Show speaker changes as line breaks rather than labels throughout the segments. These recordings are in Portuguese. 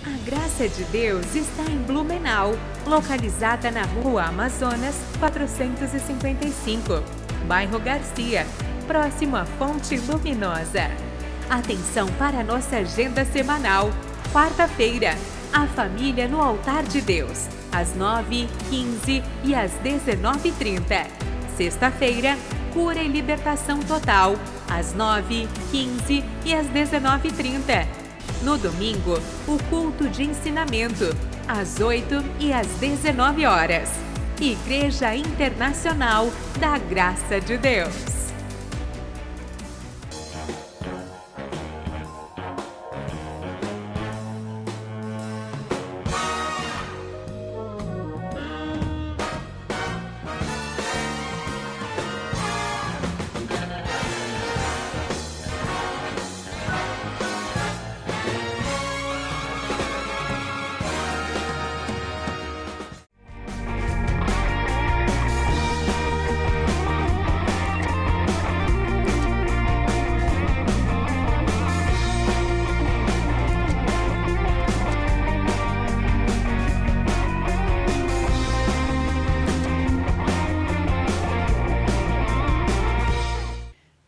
A Graça de Deus está em Blumenau, localizada na Rua Amazonas 455, bairro Garcia, próximo à Fonte Luminosa. Atenção para a nossa agenda semanal. Quarta-feira, a família no altar de Deus, às 9, 15 e às 19h30. Sexta-feira, cura e libertação total, às 9, 15 e às 19h30. No domingo, o culto de ensinamento, às 8 e às 19 horas. Igreja Internacional da Graça de Deus.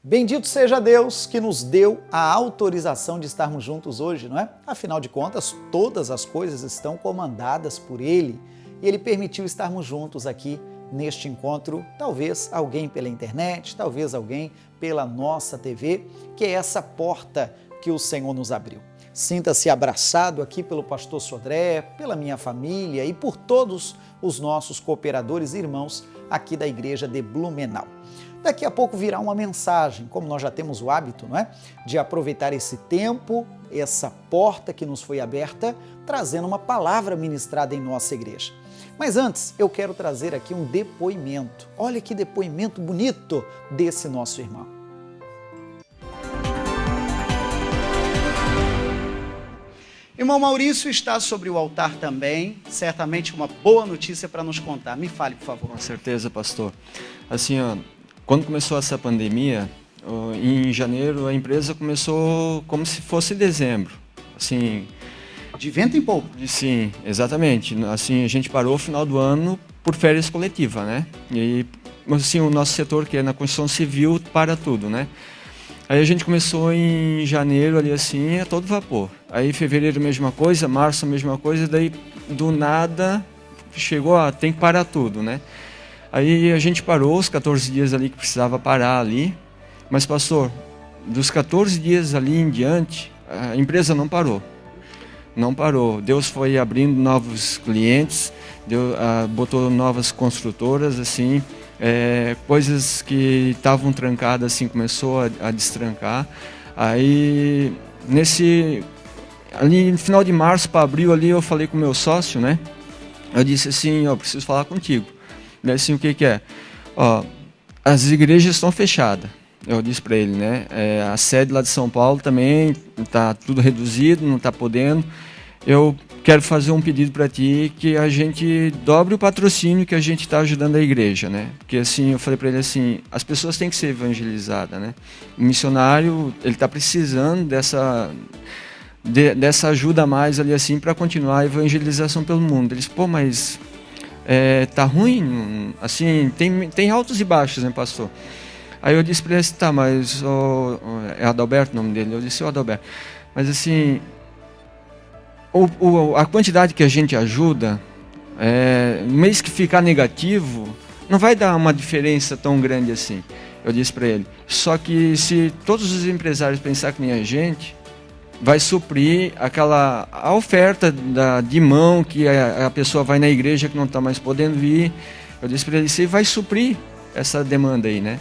Bendito seja Deus que nos deu a autorização de estarmos juntos hoje, não é? Afinal de contas, todas as coisas estão comandadas por Ele e Ele permitiu estarmos juntos aqui neste encontro, talvez alguém pela internet, talvez alguém pela nossa TV, que é essa porta que o Senhor nos abriu. Sinta-se abraçado aqui pelo pastor Sodré, pela minha família e por todos os nossos cooperadores e irmãos aqui da igreja de Blumenau. Daqui a pouco virá uma mensagem, como nós já temos o hábito, não é? De aproveitar esse tempo, essa porta que nos foi aberta, trazendo uma palavra ministrada em nossa igreja. Mas antes, eu quero trazer aqui um depoimento. Olha que depoimento bonito desse nosso irmão. Irmão Maurício está sobre o altar também, certamente uma boa notícia para nos contar. Me fale, por favor.
Com certeza, pastor. Assim, quando começou essa pandemia, em janeiro, a empresa começou como se fosse dezembro. Assim,
de vento em polpa.
Sim, exatamente. Assim, a gente parou o final do ano por férias coletivas, né? E assim, o nosso setor, que é na construção civil, para tudo, né? Aí a gente começou em janeiro ali assim, a todo vapor. Aí fevereiro mesma coisa, março mesma coisa, daí do nada chegou tem que parar tudo, né? Aí a gente parou os 14 dias ali que precisava parar ali, mas pastor, dos 14 dias ali em diante, a empresa não parou. Não parou. Deus foi abrindo novos clientes, botou novas construtoras, assim, coisas que estavam trancadas, assim, começou a destrancar. Aí, ali no final de março para abril, ali eu falei com o meu sócio, né? Eu disse assim, eu preciso falar contigo. Ele assim, o que é? As igrejas estão fechadas. Eu disse para ele, né? A sede lá de São Paulo também está tudo reduzido, não está podendo. Eu quero fazer um pedido para ti que a gente dobre o patrocínio que a gente está ajudando a igreja, né? Porque assim, eu falei para ele assim, as pessoas têm que ser evangelizadas, né? O missionário, ele está precisando dessa ajuda a mais ali assim para continuar a evangelização pelo mundo. Ele disse, pô, mas tá ruim, assim, tem altos e baixos, né, pastor? Aí eu disse para ele assim, tá, mas é Adalberto o nome dele? Eu disse, Adalberto, mas assim, a quantidade que a gente ajuda, no mês que ficar negativo, não vai dar uma diferença tão grande assim. Eu disse para ele, só que se todos os empresários pensarem que nem a gente, vai suprir a oferta de mão que a pessoa vai na igreja que não está mais podendo vir. Eu disse para ele, você vai suprir essa demanda aí, né?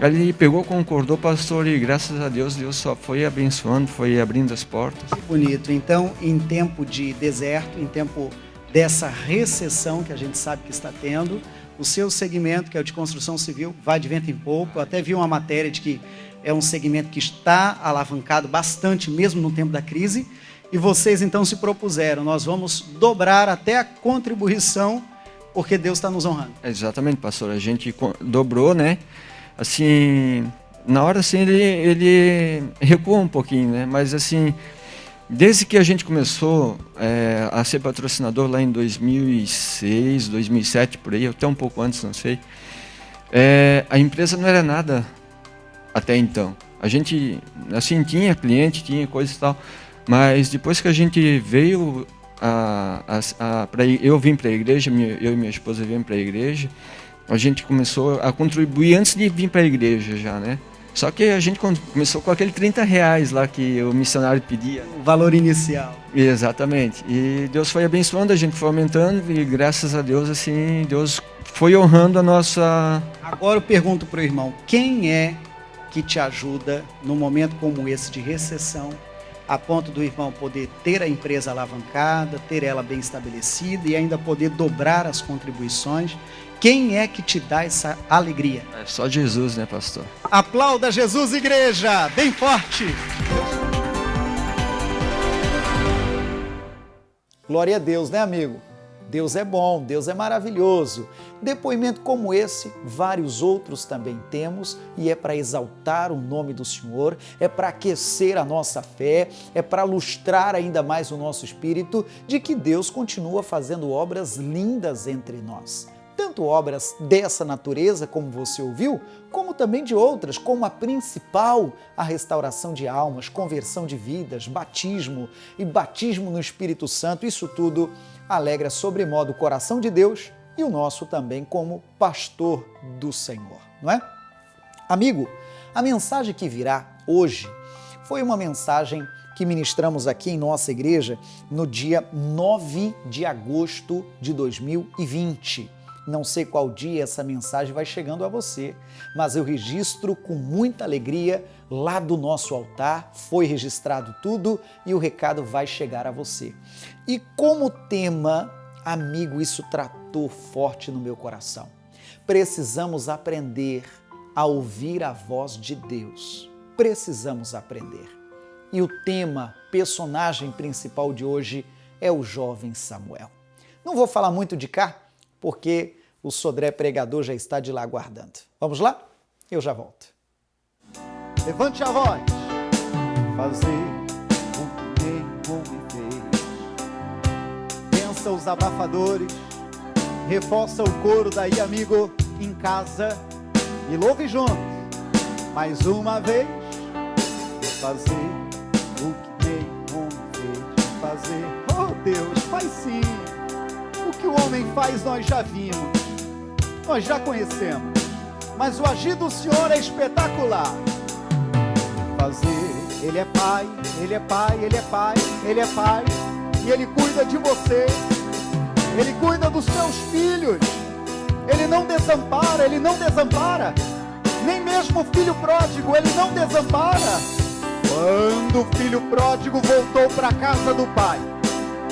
Ele pegou, concordou, pastor, e graças a Deus, Deus só foi abençoando, foi abrindo as portas.
Que bonito. Então, em tempo de deserto, em tempo dessa recessão que a gente sabe que está tendo, o seu segmento, que é o de construção civil, vai de vento em polpa. Eu até vi uma matéria de que é um segmento que está alavancado bastante, mesmo no tempo da crise, e vocês então se propuseram, nós vamos dobrar até a contribuição, porque Deus está nos honrando.
Exatamente, pastor, a gente dobrou, né? Assim, na hora assim ele recuou um pouquinho, né? Mas assim, Desde que a gente começou a ser patrocinador lá em 2006, 2007, por aí, até um pouco antes, não sei, a empresa não era nada até então. A gente, assim, tinha cliente, tinha coisa e tal, mas depois que a gente veio, eu vim para a igreja, eu e minha esposa vimos para a igreja, a gente começou a contribuir antes de vir para a igreja já, né? Só que a gente começou com aquele R$30 lá que o missionário pedia.
O valor inicial.
Exatamente. E Deus foi abençoando, a gente foi aumentando e graças a Deus, assim, Deus foi honrando a nossa...
Agora eu pergunto para o irmão, quem é que te ajuda num momento como esse de recessão, a ponto do irmão poder ter a empresa alavancada, ter ela bem estabelecida e ainda poder dobrar as contribuições? Quem é que te dá essa alegria?
É só Jesus, né, pastor?
Aplauda Jesus, igreja, bem forte. Glória a Deus, né, amigo? Deus é bom, Deus é maravilhoso. Depoimento como esse, vários outros também temos, e é para exaltar o nome do Senhor, é para aquecer a nossa fé, é para lustrar ainda mais o nosso espírito de que Deus continua fazendo obras lindas entre nós. Tanto obras dessa natureza, como você ouviu, como também de outras, como a principal, a restauração de almas, conversão de vidas, batismo e batismo no Espírito Santo. Isso tudo alegra sobremodo o coração de Deus e o nosso também como pastor do Senhor, não é? Amigo, a mensagem que virá hoje foi uma mensagem que ministramos aqui em nossa igreja no dia 9 de agosto de 2020. Não sei qual dia essa mensagem vai chegando a você, mas eu registro com muita alegria lá do nosso altar, foi registrado tudo e o recado vai chegar a você. E como tema, amigo, isso tratou forte no meu coração. Precisamos aprender a ouvir a voz de Deus. Precisamos aprender. E o tema, personagem principal de hoje é o jovem Samuel. Não vou falar muito de cá, porque o Sodré pregador já está de lá aguardando. Vamos lá? Eu já volto. Levante a voz. Fazer o que nenhum me fez. Pensa os abafadores. Reforça o coro daí, amigo, em casa. E louve junto. Mais uma vez. Fazer o que nenhum me fez. Fazer. Oh Deus, faz sim. O que o homem faz nós já vimos, nós já conhecemos, mas o agir do Senhor é espetacular. Fazer, Ele é Pai, Ele é Pai, Ele é Pai, Ele é Pai, e Ele cuida de você, Ele cuida dos seus filhos, Ele não desampara, Ele não desampara, nem mesmo o filho pródigo, Ele não desampara. Quando o filho pródigo voltou para a casa do pai,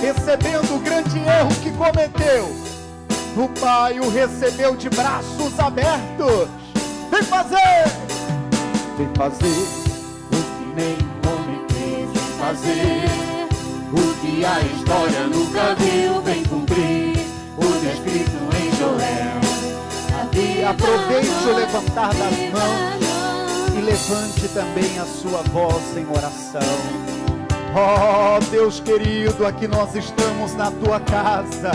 recebendo o grande erro que cometeu, o pai o recebeu de braços abertos. Vem fazer o que nem homem fez. Vem fazer o que a história nunca viu. Vem cumprir o descrito em Joel. E aproveite o levantar das mãos e levante também a sua voz em oração. Oh, Deus querido, aqui nós estamos na tua casa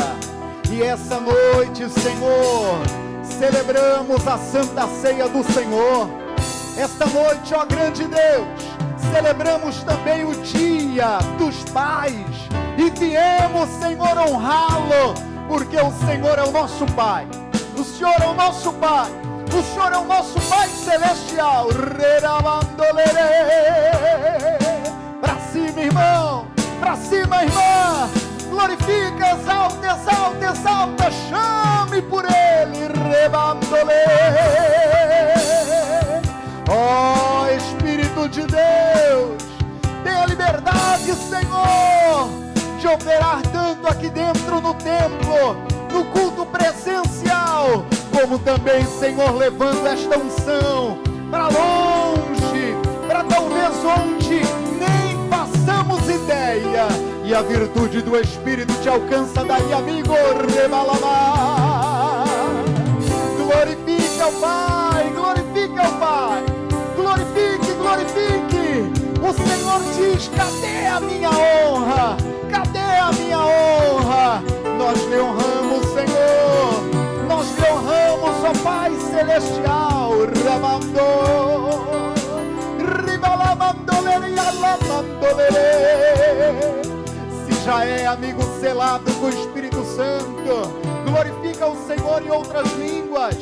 e essa noite, Senhor, celebramos a Santa Ceia do Senhor. Esta noite, ó grande Deus, celebramos também o Dia dos Pais e viemos, Senhor, honrá-lo, porque o Senhor é o nosso Pai, o Senhor é o nosso Pai, o Senhor é o nosso Pai Celestial. Pra cima, irmão, pra cima, irmã, glorifica, exalta, exalta, exalta, chame por Ele, rebandole. Ó Espírito de Deus, tenha a liberdade, Senhor, de operar tanto aqui dentro no templo, no culto presencial, como também, Senhor, levando esta unção para longe, para talvez onde nem passamos ideia, e a virtude do Espírito te alcança daí, amigo, rebalabá. Glorifique ao Pai, glorifique ao Pai, glorifique, glorifique o Senhor. Senhor diz: cadê a minha honra? Cadê a minha honra? Nós lhe honramos, Senhor. Nós lhe honramos, ó Pai Celestial. Se já é amigo selado com o Espírito Santo, glorifica o Senhor em outras línguas.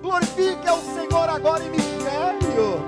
Glorifique ao Senhor agora em mistério.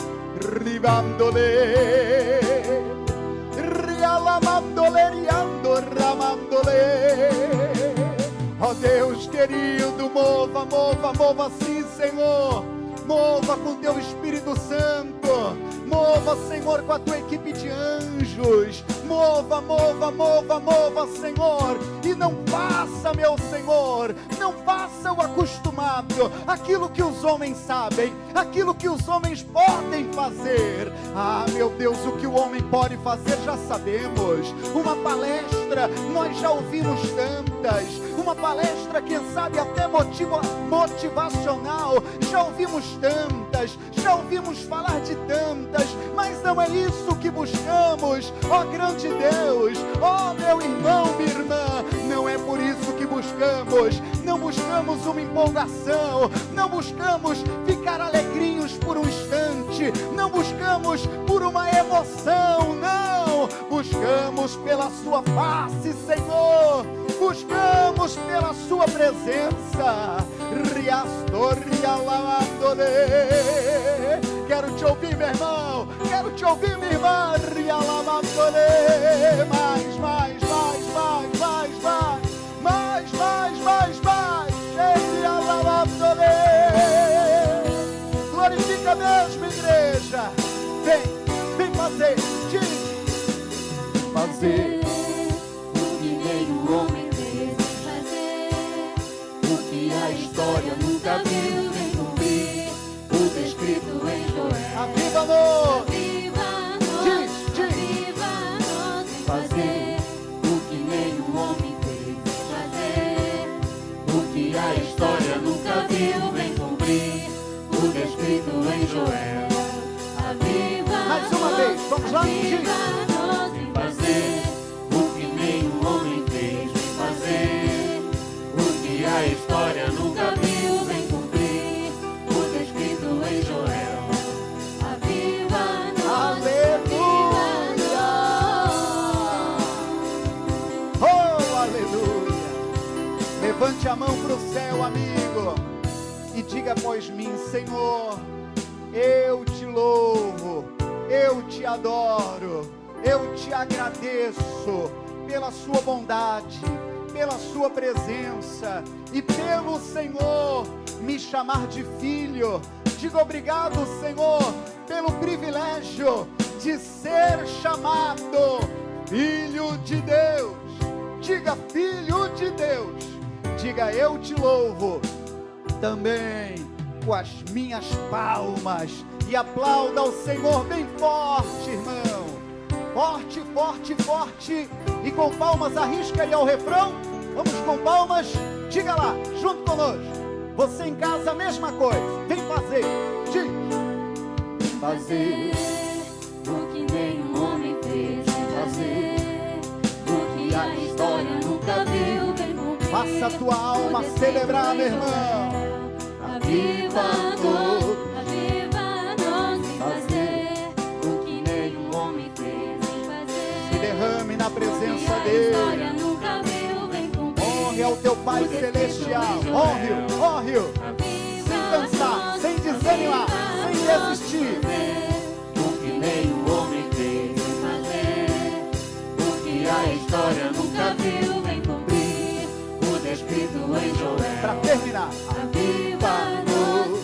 Ó Deus querido, mova, mova, mova sim, Senhor. Mova com teu Espírito Santo. Mova, Senhor, com a tua equipe de anjos. Mova, mova, mova, mova, Senhor. E não faça, meu Senhor, não faça o acostumado, aquilo que os homens sabem, aquilo que os homens podem fazer. Ah, meu Deus, o que o homem pode fazer já sabemos. Uma palestra, nós já ouvimos tantas. Uma palestra, quem sabe até motivacional, já ouvimos tantas, já ouvimos falar de tantas, mas não é isso que buscamos, ó grande Deus, ó meu irmão, minha irmã. Não é por isso que buscamos. Não buscamos uma empolgação, não buscamos ficar alegrinhos por um instante, não buscamos por uma emoção, não. Buscamos pela sua face, Senhor. Buscamos pela sua presença. Quero te ouvir, meu irmão. Quero te ouvir, minha irmã. Mais, mais, mais, mais, mais, mais. Mais, mais, mais, mais. Glorifica mesmo, igreja. Vem, vem fazer. Fazer
o que nenhum homem fez, fazer o que a história nunca viu, vem cumprir o descrito em Joel.
Aviva-nos!
Aviva-nos! Aviva-nos em fazer o que nenhum homem fez, fazer o que a história nunca viu, vem cumprir o descrito em Joel. Aviva-nos!
Mais uma vez, vamos lá?
Aviva-nos em fazer o que nenhum homem fez, vem fazer o que a história nunca viu, vem cumprir o descrito em Joel. Aviva-nos!
Aleluia! Oh, aleluia! Levante a mão para o céu, amigo, e diga após mim: Senhor, eu te louvo, eu te adoro, eu te agradeço pela sua bondade, pela sua presença e pelo Senhor me chamar de filho. Diga obrigado, Senhor, pelo privilégio de ser chamado filho de Deus. Diga filho de Deus. Diga eu te louvo também com as minhas palmas. E aplauda ao Senhor bem forte, irmão. Forte, forte, forte. E com palmas arrisca aí ao refrão. Vamos com palmas. Diga lá, junto conosco. Você em casa, a mesma coisa. Vem fazer. Diga.
Fazer o que nenhum homem fez, fazer o que a história nunca viu, vem cumprir.
Faça a tua alma celebrar, meu irmão.
Aviva-nos, aviva-nos em fazer o que nenhum homem fez, em fazer.
Se derrame na presença
a
dele.
história nunca viu, vem cumprir.
Honre ao teu Pai Celestial. Honre-o, honre-o. Sem cansar, sem desanimar, sem desistir.
O que nenhum homem fez, em fazer o que a história nunca viu, vem cumprir o descrito em Joel.
Para terminar,
Aviva-nos,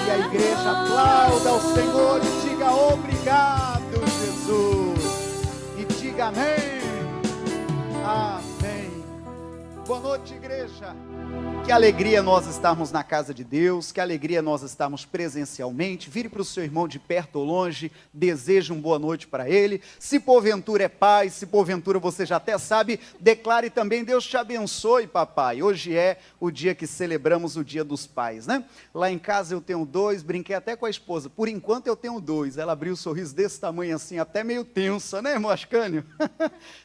e a igreja aplauda ao Senhor e diga obrigado, Jesus. E diga amém. Amém. Boa noite, igreja. Que alegria nós estarmos na casa de Deus, que alegria nós estarmos presencialmente. Vire para o seu irmão de perto ou longe, deseje uma boa noite para ele. Se porventura é pai, se porventura você já até sabe, declare também: Deus te abençoe, papai. Hoje é o dia que celebramos o Dia dos Pais, né? Lá em casa eu tenho 2, brinquei até com a esposa. Por enquanto eu tenho 2. Ela abriu um sorriso desse tamanho assim, até meio tensa, né, irmão Ascânio?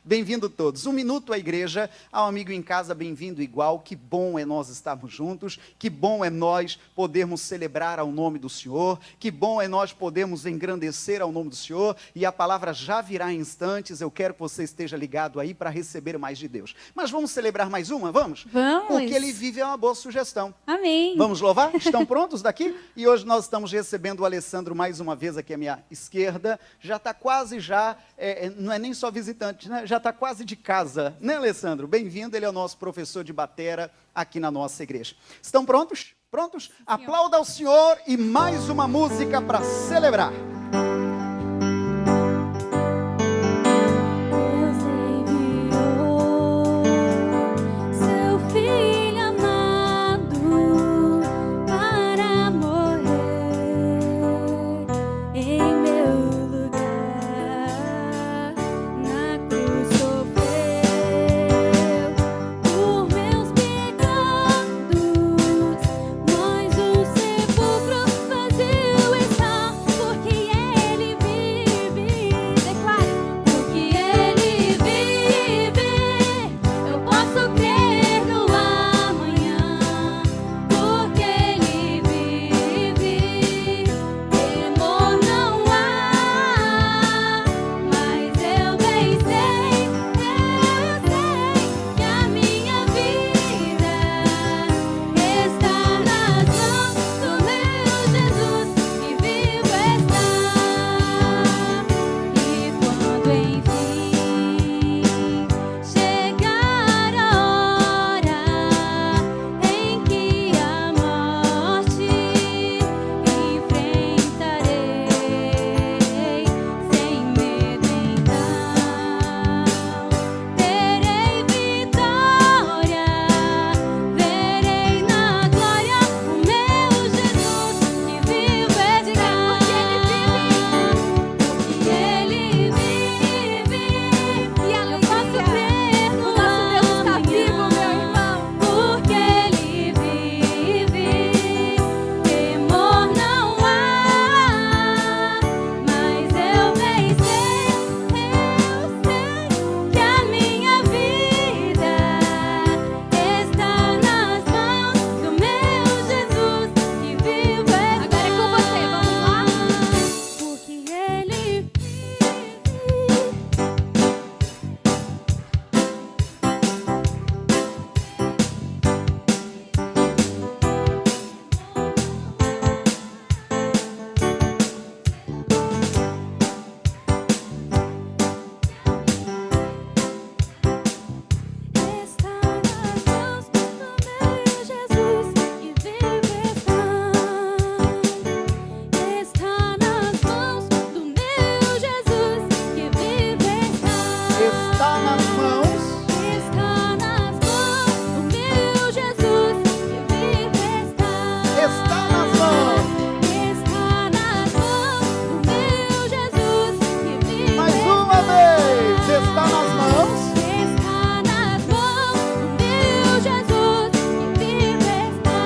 Bem-vindo todos. 1 minuto à igreja, ao amigo em casa, bem-vindo igual. Que bom é nós estarmos juntos, que bom é nós podermos celebrar ao nome do Senhor, que bom é nós podermos engrandecer ao nome do Senhor, e a palavra já virá em instantes. Eu quero que você esteja ligado aí para receber mais de Deus. Mas vamos celebrar mais uma, vamos?
Vamos!
Porque Ele vive é uma boa sugestão.
Amém!
Vamos louvar? Estão prontos daqui? E hoje nós estamos recebendo o Alessandro mais uma vez aqui à minha esquerda. Já está quase não é nem só visitante, né? Já está quase de casa, né, Alessandro? Bem-vindo, ele é o nosso professor de batera aqui na nossa igreja. Estão prontos? Prontos? Aplauda ao Senhor e mais uma música para celebrar.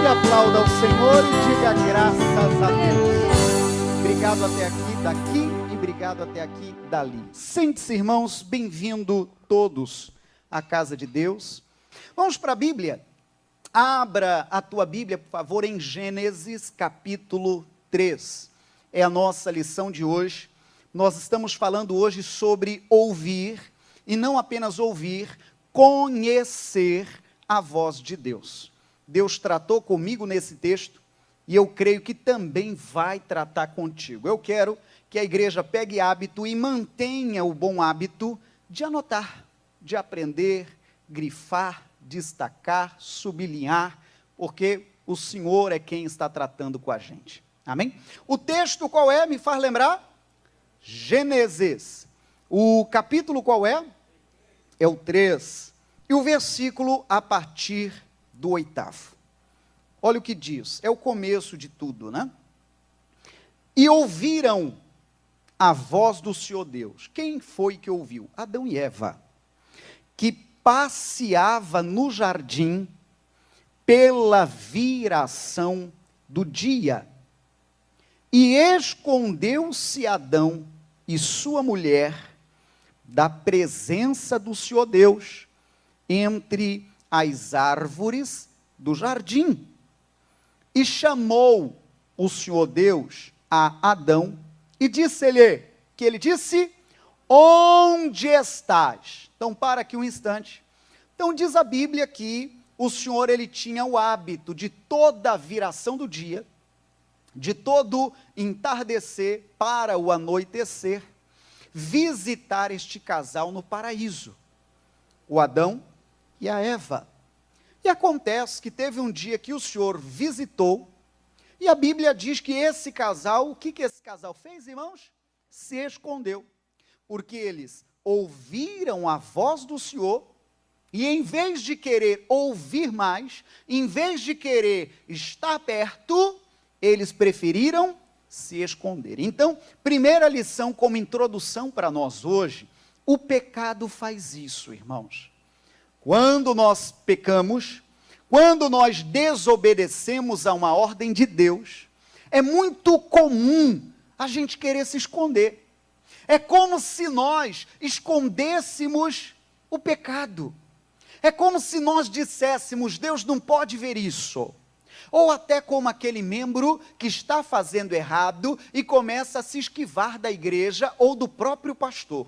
Aplauda ao Senhor e diga graças a Deus. Obrigado até aqui, daqui, e obrigado até aqui, dali. Sente-se, irmãos, bem-vindo todos à casa de Deus. Vamos para a Bíblia. Abra a tua Bíblia, por favor, em Gênesis capítulo 3. É a nossa lição de hoje. Nós estamos falando hoje sobre ouvir, e não apenas ouvir, conhecer a voz de Deus. Deus tratou comigo nesse texto, e eu creio que também vai tratar contigo. Eu quero que a igreja pegue hábito e mantenha o bom hábito de anotar, de aprender, grifar, destacar, sublinhar, porque o Senhor é quem está tratando com a gente. Amém? O texto qual é? Me faz lembrar? Gênesis. O capítulo qual é? É o 3. E o versículo a partir do 8º. Olha o que diz, é o começo de tudo, né? E ouviram a voz do Senhor Deus. Quem foi que ouviu? Adão e Eva, que passeava no jardim pela viração do dia. E escondeu-se Adão e sua mulher da presença do Senhor Deus entre as árvores do jardim. E chamou o Senhor Deus a Adão e disse-lhe, que ele disse, onde estás? Então, para aqui um instante. Então, diz a Bíblia que o Senhor, ele tinha o hábito de toda a viração do dia, de todo entardecer para o anoitecer, visitar este casal no paraíso, o Adão e a Eva. E acontece que teve um dia que o Senhor visitou, e a Bíblia diz que esse casal, o que esse casal fez, irmãos? Se escondeu, porque eles ouviram a voz do Senhor, e em vez de querer ouvir mais, em vez de querer estar perto, eles preferiram se esconder. Então, primeira lição como introdução para nós hoje, o pecado faz isso, irmãos. Quando nós pecamos, quando nós desobedecemos a uma ordem de Deus, é muito comum a gente querer se esconder. É como se nós escondêssemos o pecado. É como se nós disséssemos, Deus não pode ver isso. Ou até como aquele membro que está fazendo errado e começa a se esquivar da igreja ou do próprio pastor.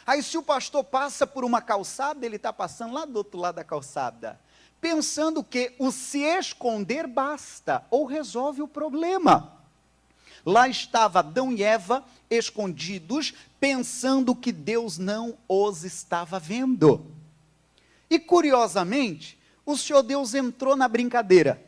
Aí se o pastor passa por uma calçada, ele está passando lá do outro lado da calçada, pensando que o se esconder basta, ou resolve o problema. Lá estava Adão e Eva escondidos, pensando que Deus não os estava vendo. E curiosamente, o Senhor Deus entrou na brincadeira.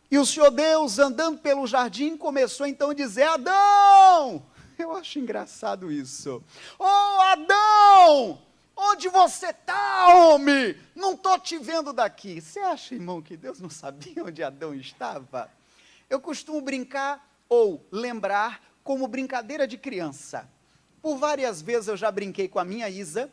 E o Senhor Deus, andando pelo jardim, começou então a dizer, Adão! Eu acho engraçado isso. Oh, Adão! Onde você está, homem? Não estou te vendo daqui. Você acha, irmão, que Deus não sabia onde Adão estava? Eu costumo brincar ou lembrar como brincadeira de criança. Por várias vezes eu já brinquei com a minha Isa.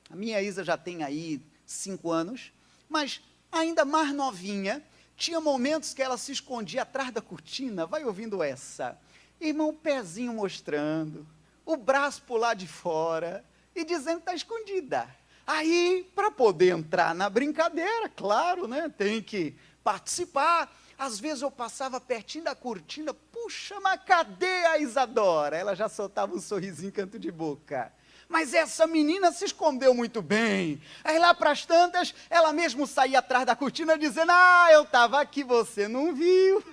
A minha Isa já tem aí 5 anos. Mas ainda mais novinha, tinha momentos que ela se escondia atrás da cortina. Vai ouvindo essa. Irmão, o pezinho mostrando, o braço por lá de fora, e dizendo que está escondida. Aí, para poder entrar na brincadeira, claro, né, tem que participar. Às vezes eu passava pertinho da cortina, puxa, mas cadê a Isadora? Ela já soltava um sorrisinho em canto de boca. Mas essa menina se escondeu muito bem. Aí lá para as tantas, ela mesmo saía atrás da cortina dizendo, eu estava aqui, você não viu.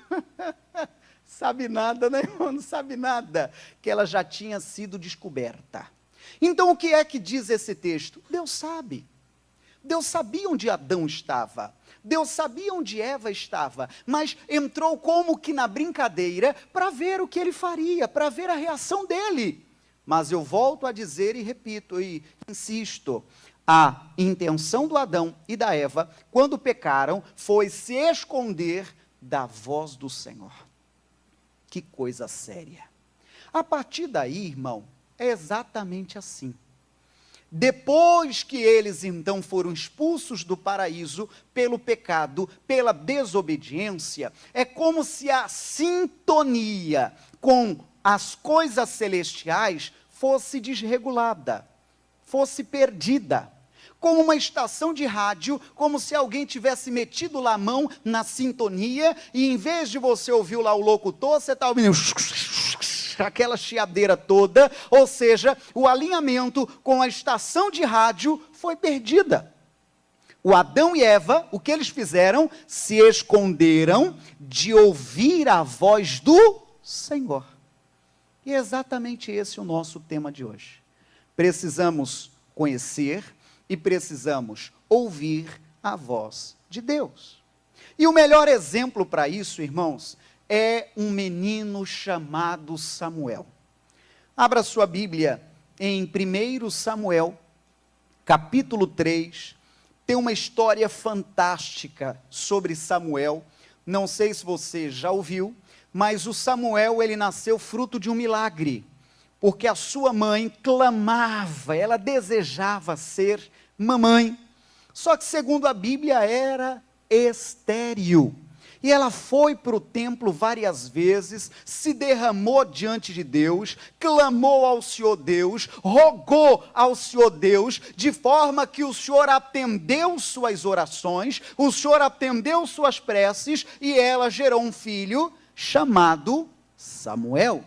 Sabe nada, né, irmão? Não sabe nada. Que ela já tinha sido descoberta. Então, o que é que diz esse texto? Deus sabe. Deus sabia onde Adão estava. Deus sabia onde Eva estava. Mas entrou como que na brincadeira para ver o que ele faria, para ver a reação dele. Mas eu volto a dizer e repito e insisto. A intenção do Adão e da Eva, quando pecaram, foi se esconder da voz do Senhor. Que coisa séria. A partir daí, irmão, é exatamente assim. Depois que eles então foram expulsos do paraíso pelo pecado, pela desobediência, é como se a sintonia com as coisas celestiais fosse desregulada, fosse perdida. Como uma estação de rádio, como se alguém tivesse metido lá a mão na sintonia, e em vez de você ouvir lá o locutor, você está ouvindo aquela chiadeira toda, ou seja, o alinhamento com a estação de rádio foi perdida. O Adão e Eva, o que eles fizeram? Se esconderam de ouvir a voz do Senhor. E é exatamente esse o nosso tema de hoje. Precisamos conhecer e precisamos ouvir a voz de Deus. E o melhor exemplo para isso, irmãos, é um menino chamado Samuel. Abra sua Bíblia em 1 Samuel, capítulo 3, tem uma história fantástica sobre Samuel. Não sei se você já ouviu, mas o Samuel, ele nasceu fruto de um milagre, porque a sua mãe clamava, ela desejava ser mamãe, só que segundo a Bíblia era estéril. E ela foi para o templo várias vezes, se derramou diante de Deus, clamou ao Senhor Deus, rogou ao Senhor Deus, de forma que o Senhor atendeu suas orações, o Senhor atendeu suas preces, e ela gerou um filho chamado Samuel.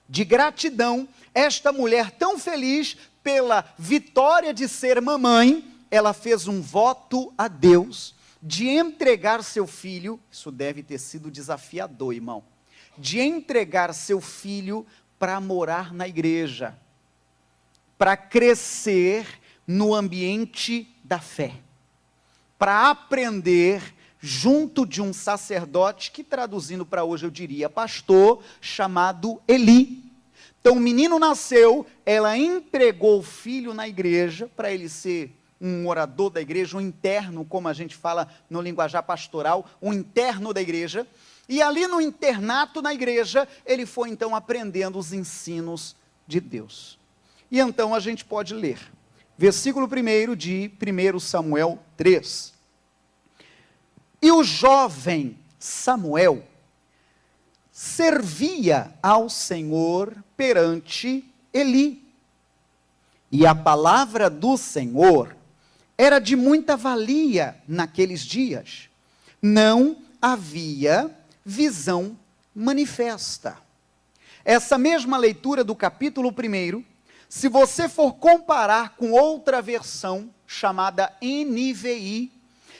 De gratidão, esta mulher tão feliz pela vitória de ser mamãe, ela fez um voto a Deus, de entregar seu filho, isso deve ter sido desafiador, irmão, de entregar seu filho para morar na igreja, para crescer no ambiente da fé, para aprender junto de um sacerdote, que traduzindo para hoje eu diria pastor, chamado Eli. Então o menino nasceu, ela entregou o filho na igreja, para ele ser um morador da igreja, um interno, como a gente fala no linguajar pastoral, um interno da igreja, e ali no internato na igreja, ele foi então aprendendo os ensinos de Deus. E então a gente pode ler, versículo 1 de 1 Samuel 3. E o jovem Samuel servia ao Senhor perante Eli, e a palavra do Senhor era de muita valia naqueles dias. Não havia visão manifesta. Essa mesma leitura do capítulo 1, se você for comparar com outra versão, chamada NVI,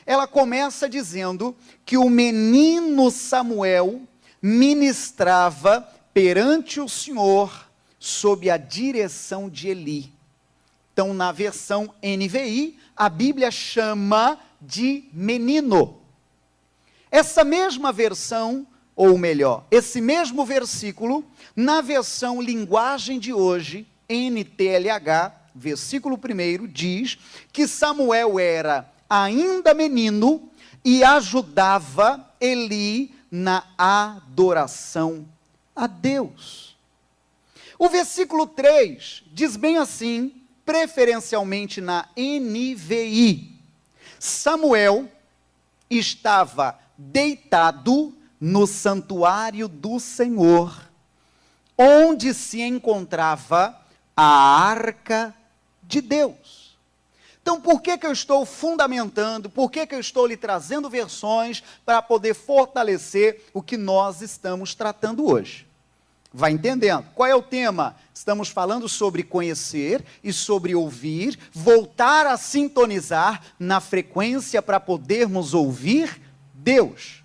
ela começa dizendo que o menino Samuel ministrava perante o Senhor sob a direção de Eli. Então, na versão NVI, a Bíblia chama de menino. Essa mesma versão, ou melhor, esse mesmo versículo, na versão linguagem de hoje, NTLH, versículo 1, diz que Samuel era ainda menino e ajudava Eli na adoração a Deus. O versículo 3 diz bem assim, preferencialmente na NVI, Samuel estava deitado no santuário do Senhor, onde se encontrava a arca de Deus. Então, por que eu estou fundamentando, por que eu estou lhe trazendo versões para poder fortalecer o que nós estamos tratando hoje? Vai entendendo? Qual é o tema? Estamos falando sobre conhecer e sobre ouvir, voltar a sintonizar na frequência para podermos ouvir Deus.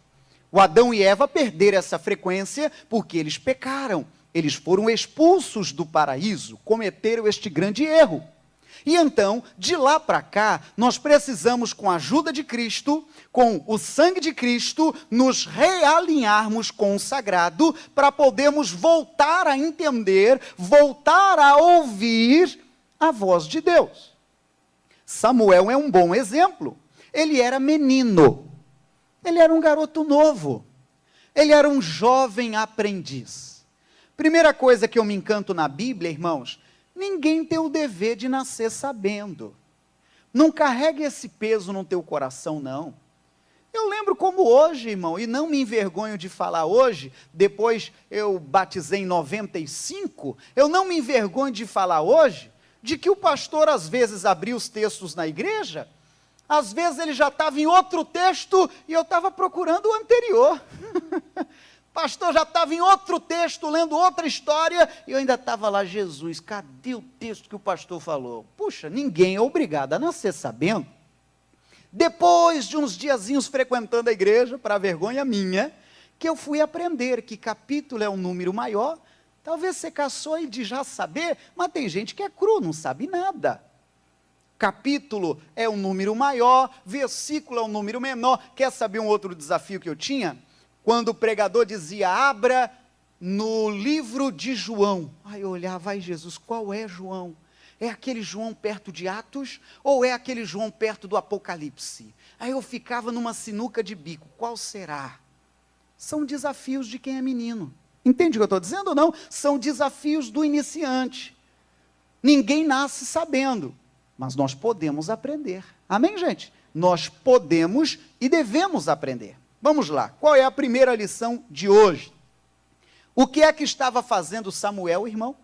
O Adão e Eva perderam essa frequência porque eles pecaram. Eles foram expulsos do paraíso, cometeram este grande erro. E então, de lá para cá, nós precisamos, com a ajuda de Cristo, com o sangue de Cristo, nos realinharmos com o sagrado, para podermos voltar a entender, voltar a ouvir a voz de Deus. Samuel é um bom exemplo. Ele era menino, ele era um garoto novo, ele era um jovem aprendiz. Primeira coisa que eu me encanto na Bíblia, irmãos, ninguém tem o dever de nascer sabendo. Não carregue esse peso no teu coração, não. Eu lembro como hoje, irmão, e não me envergonho de falar hoje, depois eu batizei em 95, eu não me envergonho de falar hoje, de que o pastor às vezes abria os textos na igreja, às vezes ele já estava em outro texto e eu estava procurando o anterior. Pastor já estava em outro texto, lendo outra história, e eu ainda estava lá, Jesus, cadê o texto que o pastor falou? Puxa, ninguém é obrigado a nascer sabendo. Depois de uns diazinhos frequentando a igreja, para a vergonha minha, que eu fui aprender que capítulo é um número maior. Talvez você caçou e de já saber, mas tem gente que é cru, não sabe nada. Capítulo é um número maior, versículo é um número menor. Quer saber um outro desafio que eu tinha? Quando o pregador dizia, abra no livro de João. Aí eu olhava, ai Jesus, qual é João? É aquele João perto de Atos ou é aquele João perto do Apocalipse? Aí eu ficava numa sinuca de bico. Qual será? São desafios de quem é menino. Entende o que eu estou dizendo ou não? São desafios do iniciante. Ninguém nasce sabendo, mas nós podemos aprender. Amém, gente? Nós podemos e devemos aprender. Vamos lá, qual é a primeira lição de hoje? O que é que estava fazendo Samuel, irmão?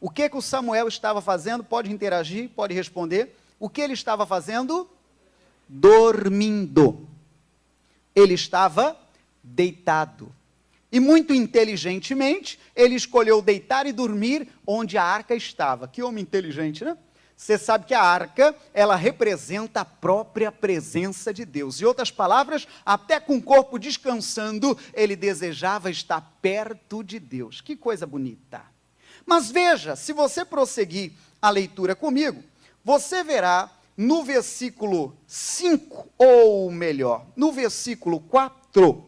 O que é que o Samuel estava fazendo? Pode interagir, pode responder. O que ele estava fazendo? Dormindo. Ele estava deitado. E muito inteligentemente, ele escolheu deitar e dormir onde a arca estava. Que homem inteligente, né? Você sabe que a arca, ela representa a própria presença de Deus. Em outras palavras, até com o corpo descansando, ele desejava estar perto de Deus. Que coisa bonita. Mas veja, se você prosseguir a leitura comigo, você verá no versículo 5, ou melhor, no versículo 4,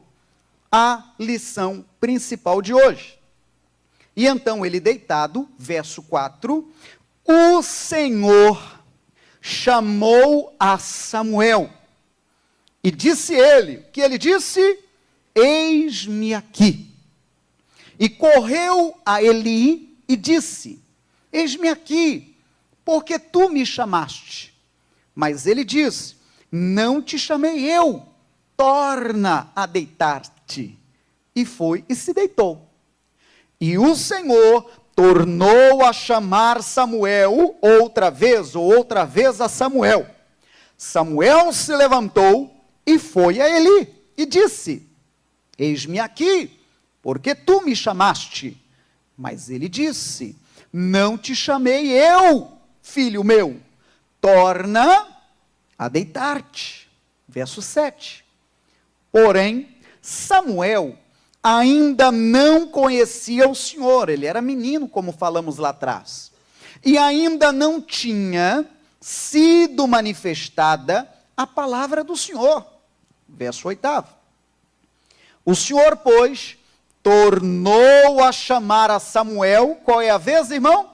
a lição principal de hoje. E então ele deitado, verso 4, o Senhor chamou a Samuel, e disse ele, que ele disse, eis-me aqui. E correu a Eli e disse, eis-me aqui, porque tu me chamaste. Mas ele disse, não te chamei eu, torna a deitar-te. E foi e se deitou. E o Senhor tornou a chamar Samuel outra vez a Samuel. Samuel se levantou e foi a Eli e disse, eis-me aqui, porque tu me chamaste. Mas ele disse, não te chamei eu, filho meu, torna a deitar-te. Verso 7. Porém, Samuel ainda não conhecia o Senhor, ele era menino, como falamos lá atrás, e ainda não tinha sido manifestada a palavra do Senhor. Verso 8. O Senhor, pois, tornou a chamar a Samuel, qual é a vez, irmão?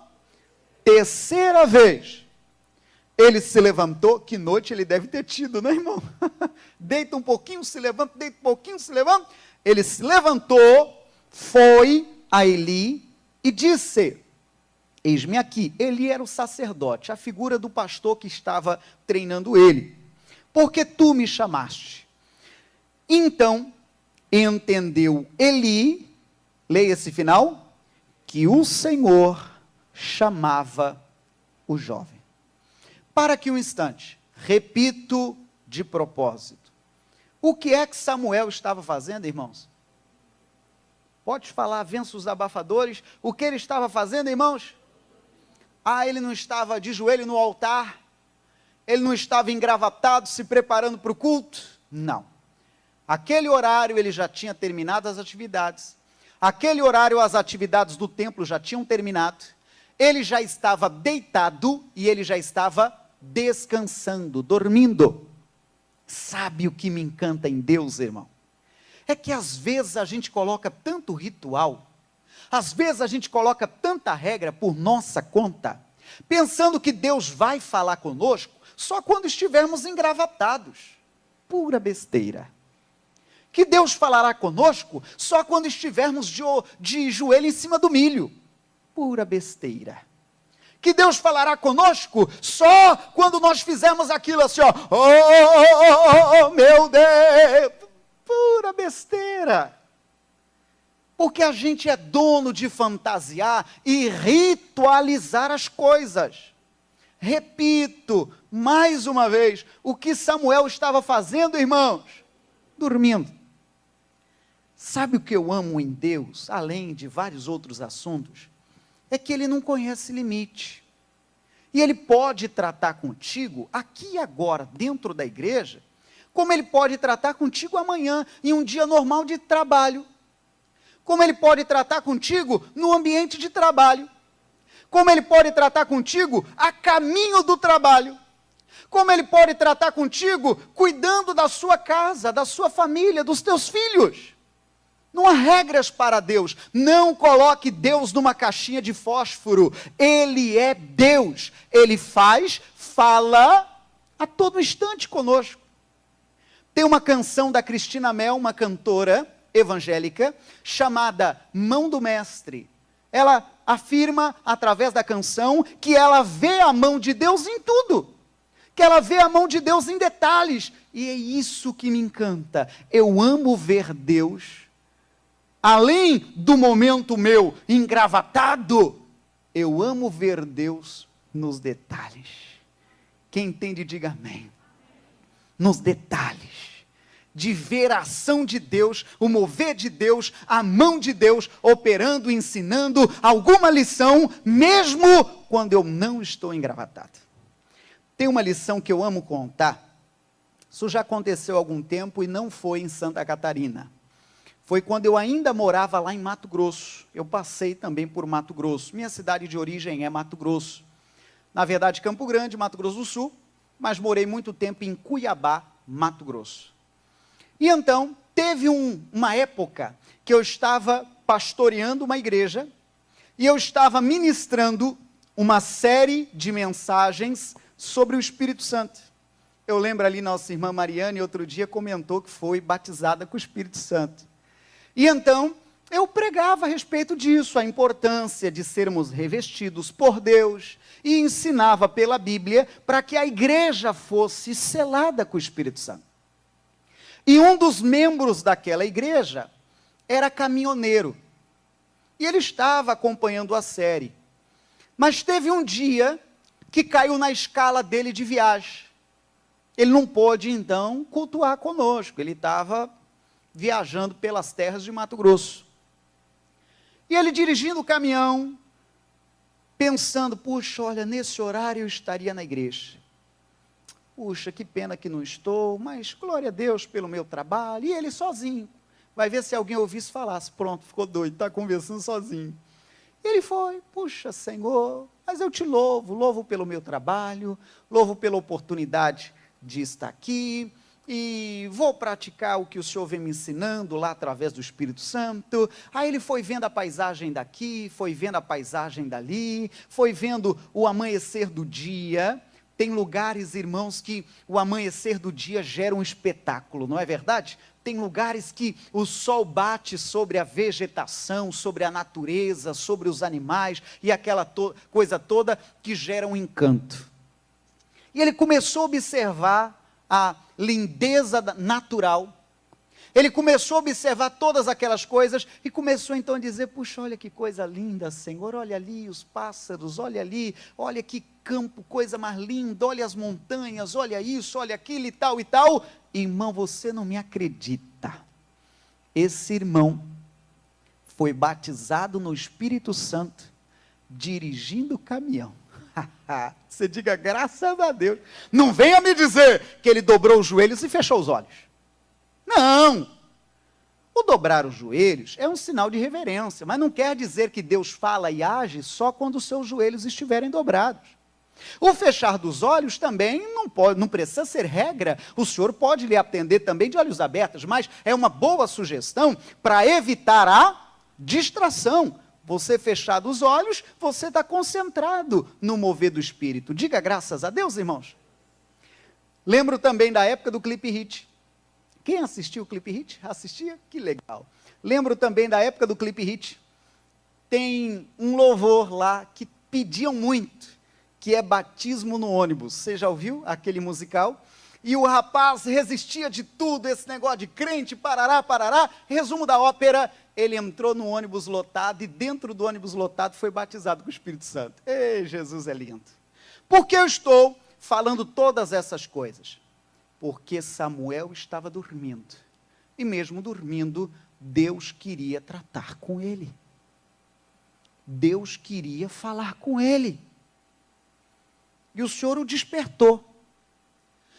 Terceira vez. Ele se levantou, que noite ele deve ter tido, né, irmão? Deita um pouquinho, se levanta, deita um pouquinho, se levanta. Ele se levantou, foi a Eli e disse, eis-me aqui. Eli era o sacerdote, a figura do pastor que estava treinando ele. Porque tu me chamaste. Então, entendeu Eli, leia esse final, que o Senhor chamava o jovem. Para aqui um instante, repito de propósito. O que é que Samuel estava fazendo, irmãos? Pode falar, vença os abafadores. O que ele estava fazendo, irmãos? Ele não estava de joelho no altar? Ele não estava engravatado, se preparando para o culto? Não. Aquele horário ele já tinha terminado as atividades. Aquele horário as atividades do templo já tinham terminado. Ele já estava deitado e ele já estava descansando, dormindo. Sabe o que me encanta em Deus, irmão? É que às vezes a gente coloca tanto ritual, às vezes a gente coloca tanta regra por nossa conta, pensando que Deus vai falar conosco só quando estivermos engravatados. Pura besteira. Que Deus falará conosco só quando estivermos de joelho em cima do milho. Pura besteira. Que Deus falará conosco só quando nós fizermos aquilo assim, ó, oh, meu Deus, pura besteira. Porque a gente é dono de fantasiar e ritualizar as coisas. Repito, mais uma vez, o que Samuel estava fazendo, irmãos? Dormindo. Sabe o que eu amo em Deus, além de vários outros assuntos? É que Ele não conhece limite. E Ele pode tratar contigo, aqui e agora, dentro da igreja, como Ele pode tratar contigo amanhã, em um dia normal de trabalho. Como Ele pode tratar contigo no ambiente de trabalho. Como Ele pode tratar contigo a caminho do trabalho. Como Ele pode tratar contigo cuidando da sua casa, da sua família, dos teus filhos. Não há regras para Deus. Não coloque Deus numa caixinha de fósforo. Ele é Deus. Ele fala a todo instante conosco. Tem uma canção da Cristina Mel, uma cantora evangélica, chamada Mão do Mestre. Ela afirma, através da canção, que ela vê a mão de Deus em tudo. Que ela vê a mão de Deus em detalhes. E é isso que me encanta. Eu amo ver Deus. Além do momento meu engravatado, eu amo ver Deus nos detalhes. Quem entende, diga amém. Nos detalhes. De ver a ação de Deus, o mover de Deus, a mão de Deus, operando, ensinando alguma lição, mesmo quando eu não estou engravatado. Tem uma lição que eu amo contar. Isso já aconteceu há algum tempo e não foi em Santa Catarina. Foi quando eu ainda morava lá em Mato Grosso. Eu passei também por Mato Grosso. Minha cidade de origem é Mato Grosso. Na verdade, Campo Grande, Mato Grosso do Sul, mas morei muito tempo em Cuiabá, Mato Grosso. E então, teve uma época que eu estava pastoreando uma igreja e eu estava ministrando uma série de mensagens sobre o Espírito Santo. Eu lembro ali, nossa irmã Mariane, outro dia comentou que foi batizada com o Espírito Santo. E então, eu pregava a respeito disso, a importância de sermos revestidos por Deus, e ensinava pela Bíblia para que a igreja fosse selada com o Espírito Santo. E um dos membros daquela igreja era caminhoneiro, e ele estava acompanhando a série. Mas teve um dia que caiu na escala dele de viagem. Ele não pôde, então, cultuar conosco, ele estava viajando pelas terras de Mato Grosso. E ele dirigindo o caminhão, pensando, puxa, olha, nesse horário eu estaria na igreja. Puxa, que pena que não estou, mas glória a Deus pelo meu trabalho. E ele sozinho. Vai ver se alguém ouvisse e falasse, pronto, ficou doido, está conversando sozinho. E ele foi, puxa, Senhor, mas eu te louvo pelo meu trabalho, louvo pela oportunidade de estar aqui, e vou praticar o que o Senhor vem me ensinando lá através do Espírito Santo. Aí ele foi vendo a paisagem daqui, foi vendo a paisagem dali, foi vendo o amanhecer do dia. Tem lugares, irmãos, que o amanhecer do dia gera um espetáculo, não é verdade? Tem lugares que o sol bate sobre a vegetação, sobre a natureza, sobre os animais, e aquela coisa toda que gera um encanto. E ele começou a observar a lindeza natural, ele começou a observar todas aquelas coisas, e começou então a dizer, puxa, olha que coisa linda, Senhor, olha ali os pássaros, olha ali, olha que campo, coisa mais linda, olha as montanhas, olha isso, olha aquilo e tal, irmão, você não me acredita, esse irmão foi batizado no Espírito Santo, dirigindo o caminhão. Você diga, graças a Deus. Não venha me dizer que ele dobrou os joelhos e fechou os olhos. Não. O dobrar os joelhos é um sinal de reverência, mas não quer dizer que Deus fala e age só quando os seus joelhos estiverem dobrados. O fechar dos olhos também não precisa ser regra. O Senhor pode lhe atender também de olhos abertos, mas é uma boa sugestão para evitar a distração. Você fechado os olhos, você está concentrado no mover do Espírito. Diga graças a Deus, irmãos. Lembro também da época do Clipe Hit. Quem assistiu o Clipe Hit? Assistia? Que legal. Lembro também da época do Clipe Hit. Tem um louvor lá que pediam muito, que é Batismo no Ônibus. Você já ouviu aquele musical? E o rapaz resistia de tudo, esse negócio de crente, parará, parará. Resumo da ópera, ele entrou no ônibus lotado e dentro do ônibus lotado foi batizado com o Espírito Santo. Ei, Jesus é lindo. Por que eu estou falando todas essas coisas? Porque Samuel estava dormindo. E mesmo dormindo, Deus queria tratar com ele. Deus queria falar com ele. E o Senhor o despertou.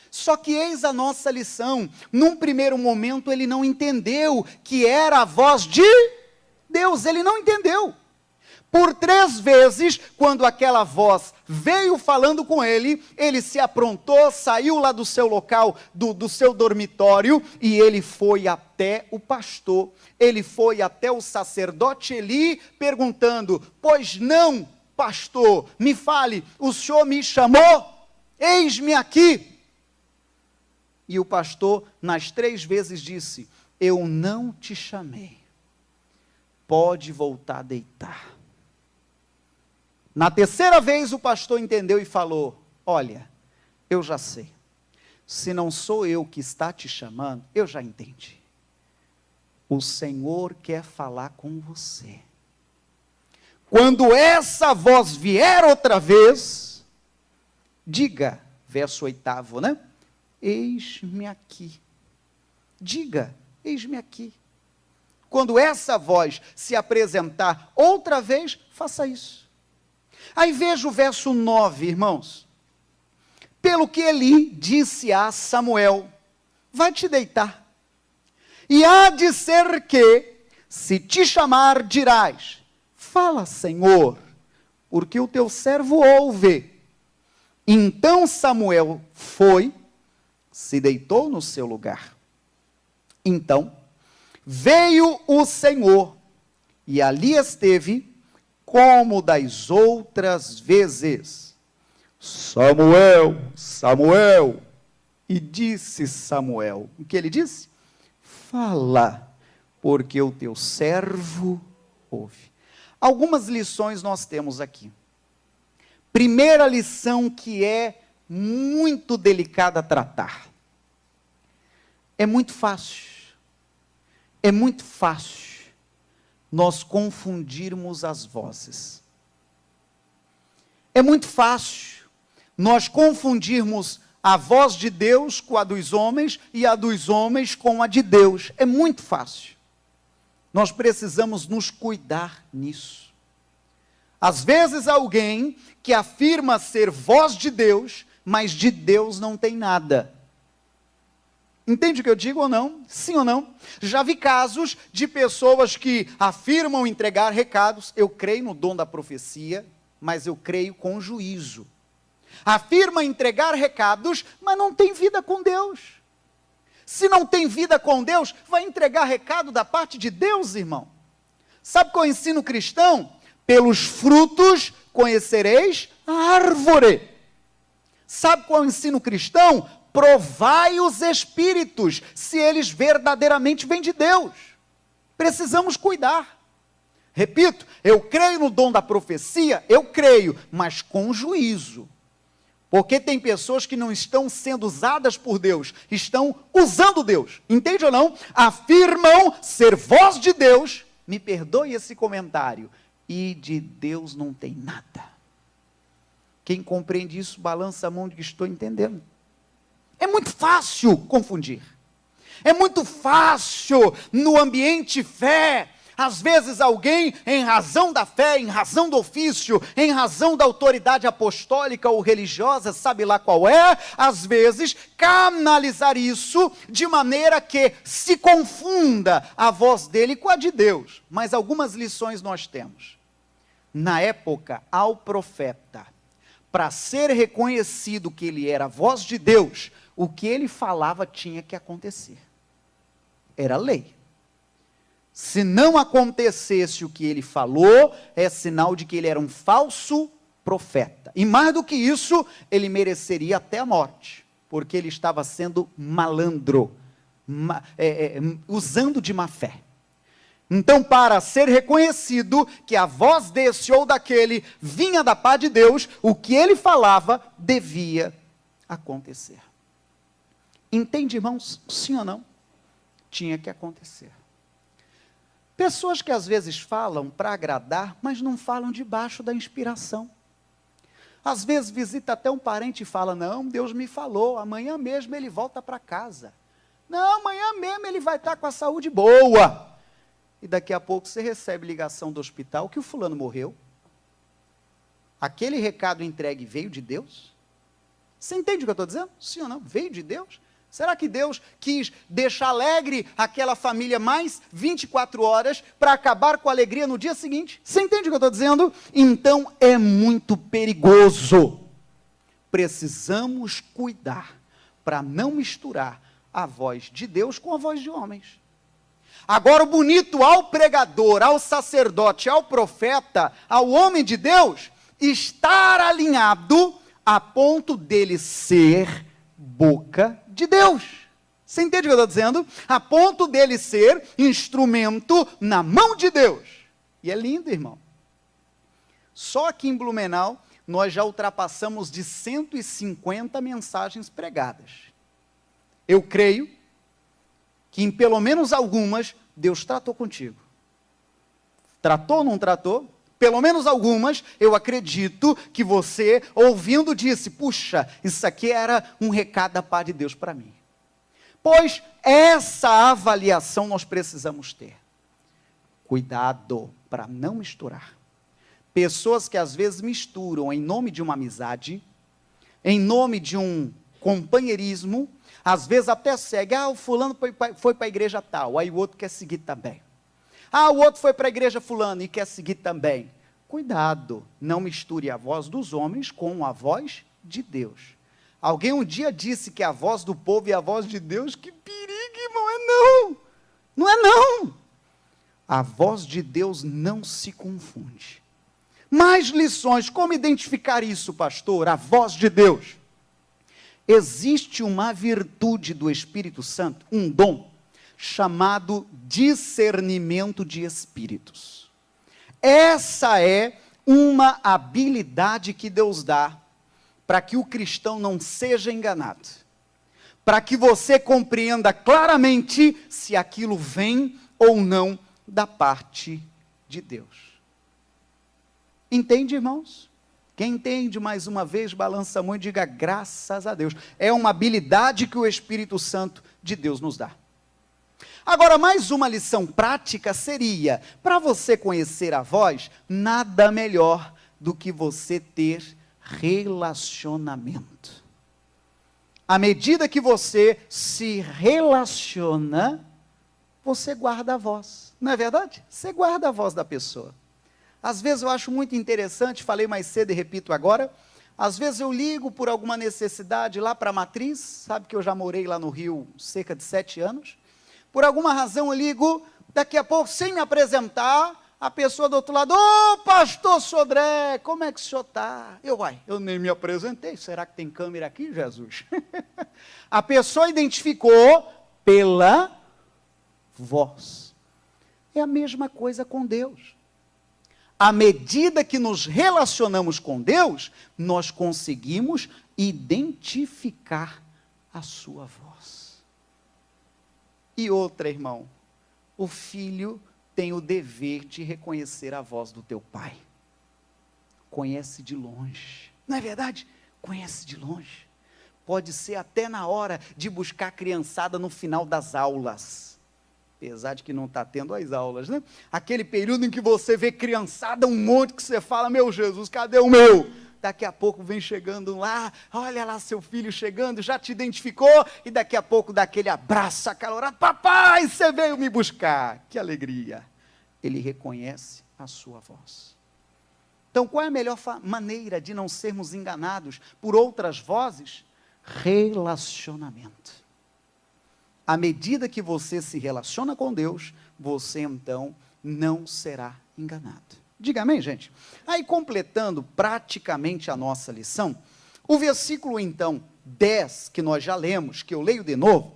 Só que eis a nossa lição, num primeiro momento ele não entendeu que era a voz de Deus, ele não entendeu. Por 3 vezes, quando aquela voz veio falando com ele, ele se aprontou, saiu lá do seu local, do seu dormitório, e ele foi até o pastor, ele foi até o sacerdote Eli, perguntando: pois não, pastor, me fale, o senhor me chamou? Eis-me aqui. E o pastor, nas 3 vezes, disse: eu não te chamei, pode voltar a deitar. Na 3ª vez o pastor entendeu e falou: olha, eu já sei, se não sou eu que está te chamando, eu já entendi. O Senhor quer falar com você. Quando essa voz vier outra vez, diga, verso 8º, né? Eis-me aqui. Diga, eis-me aqui. Quando essa voz se apresentar outra vez, faça isso. Aí veja o verso 9, irmãos. Pelo que Eli disse a Samuel: vai te deitar, e há de ser que, se te chamar, dirás: fala, Senhor, porque o teu servo ouve. Então Samuel foi, se deitou no seu lugar. Então veio o Senhor, e ali esteve, como das outras vezes: Samuel, Samuel. E disse Samuel, o que ele disse? Fala, porque o teu servo ouve. Algumas lições nós temos aqui. Primeira lição, que é muito delicada a tratar. É muito fácil nós confundirmos as vozes. É muito fácil nós confundirmos a voz de Deus com a dos homens e a dos homens com a de Deus. É muito fácil. Nós precisamos nos cuidar nisso. Às vezes alguém que afirma ser voz de Deus, mas de Deus não tem nada. Entende o que eu digo ou não? Sim ou não? Já vi casos de pessoas que afirmam entregar recados. Eu creio no dom da profecia, mas eu creio com juízo. Afirma entregar recados, mas não tem vida com Deus. Se não tem vida com Deus, vai entregar recado da parte de Deus, irmão? Sabe qual é o ensino cristão? Pelos frutos conhecereis a árvore. Sabe qual é o ensino cristão? Provai os espíritos, se eles verdadeiramente vêm de Deus. Precisamos cuidar. Repito, eu creio no dom da profecia, eu creio, mas com juízo. Porque tem pessoas que não estão sendo usadas por Deus, estão usando Deus. Entende ou não? Afirmam ser voz de Deus, me perdoe esse comentário, e de Deus não tem nada. Quem compreende isso, balança a mão de que estou entendendo. É muito fácil confundir. É muito fácil no ambiente fé. Às vezes alguém, em razão da fé, em razão do ofício, em razão da autoridade apostólica ou religiosa, sabe lá qual é, às vezes canalizar isso de maneira que se confunda a voz dele com a de Deus. Mas algumas lições nós temos. Na época, ao profeta, para ser reconhecido que ele era a voz de Deus, o que ele falava tinha que acontecer. Era lei. Se não acontecesse o que ele falou, é sinal de que ele era um falso profeta. E mais do que isso, ele mereceria até a morte, porque ele estava sendo malandro, usando de má fé. Então, para ser reconhecido que a voz desse ou daquele vinha da parte de Deus, o que ele falava devia acontecer. Entende, irmãos? Sim ou não? Tinha que acontecer. Pessoas que às vezes falam para agradar, mas não falam debaixo da inspiração. Às vezes visita até um parente e fala: não, Deus me falou, amanhã mesmo ele volta para casa. Não, amanhã mesmo ele vai estar com a saúde boa. E daqui a pouco você recebe ligação do hospital que o fulano morreu. Aquele recado entregue veio de Deus? Você entende o que eu estou dizendo? Sim ou não? Veio de Deus? Será que Deus quis deixar alegre aquela família mais 24 horas para acabar com a alegria no dia seguinte? Você entende o que eu estou dizendo? Então é muito perigoso. Precisamos cuidar para não misturar a voz de Deus com a voz de homens. Agora o bonito ao pregador, ao sacerdote, ao profeta, ao homem de Deus, estar alinhado a ponto dele ser boca de Deus. Você entende o que eu estou dizendo? A ponto dele ser instrumento na mão de Deus. E é lindo, irmão. Só aqui em Blumenau, nós já ultrapassamos de 150 mensagens pregadas. Eu creio que em pelo menos algumas, Deus tratou contigo. Tratou ou não tratou? Pelo menos algumas, eu acredito que você, ouvindo, disse, puxa, isso aqui era um recado da parte de Deus para mim. Pois essa avaliação nós precisamos ter. Cuidado para não misturar. Pessoas que às vezes misturam em nome de uma amizade, em nome de um companheirismo, às vezes até segue, o fulano foi para a igreja tal, aí o outro quer seguir também. O outro foi para a igreja fulano e quer seguir também. Cuidado, não misture a voz dos homens com a voz de Deus. Alguém um dia disse que a voz do povo e a voz de Deus, que perigo, irmão, não é não. A voz de Deus não se confunde. Mais lições, como identificar isso, pastor? A voz de Deus. Existe uma virtude do Espírito Santo, um dom, chamado discernimento de espíritos. Essa é uma habilidade que Deus dá para que o cristão não seja enganado, para que você compreenda claramente se aquilo vem ou não da parte de Deus. Entende, irmãos? Quem entende, mais uma vez, balança a mão e diga graças a Deus. É uma habilidade que o Espírito Santo de Deus nos dá. Agora, mais uma lição prática seria, para você conhecer a voz, nada melhor do que você ter relacionamento. À medida que você se relaciona, você guarda a voz. Não é verdade? Você guarda a voz da pessoa. Às vezes eu acho muito interessante, falei mais cedo e repito agora, às vezes eu ligo por alguma necessidade lá para a Matriz, sabe que eu já morei lá no Rio cerca de 7 anos, por alguma razão eu ligo, daqui a pouco, sem me apresentar, a pessoa do outro lado, pastor Sodré, como é que o senhor está? Eu nem me apresentei, será que tem câmera aqui, Jesus? A pessoa identificou pela voz. É a mesma coisa com Deus. À medida que nos relacionamos com Deus, nós conseguimos identificar a sua voz. E outra, irmão, o filho tem o dever de reconhecer a voz do teu pai. Conhece de longe. Não é verdade? Conhece de longe. Pode ser até na hora de buscar a criançada no final das aulas. Apesar de que não está tendo as aulas, né? Aquele período em que você vê criançada, um monte que você fala, meu Jesus, cadê o meu? Daqui a pouco vem chegando lá, olha lá seu filho chegando, já te identificou, e daqui a pouco dá aquele abraço acalorado, papai, você veio me buscar, que alegria. Ele reconhece a sua voz. Então, qual é a melhor maneira de não sermos enganados por outras vozes? Relacionamento. À medida que você se relaciona com Deus, você então não será enganado. Diga amém, gente? Aí, completando praticamente a nossa lição, o versículo, então, 10, que nós já lemos, que eu leio de novo,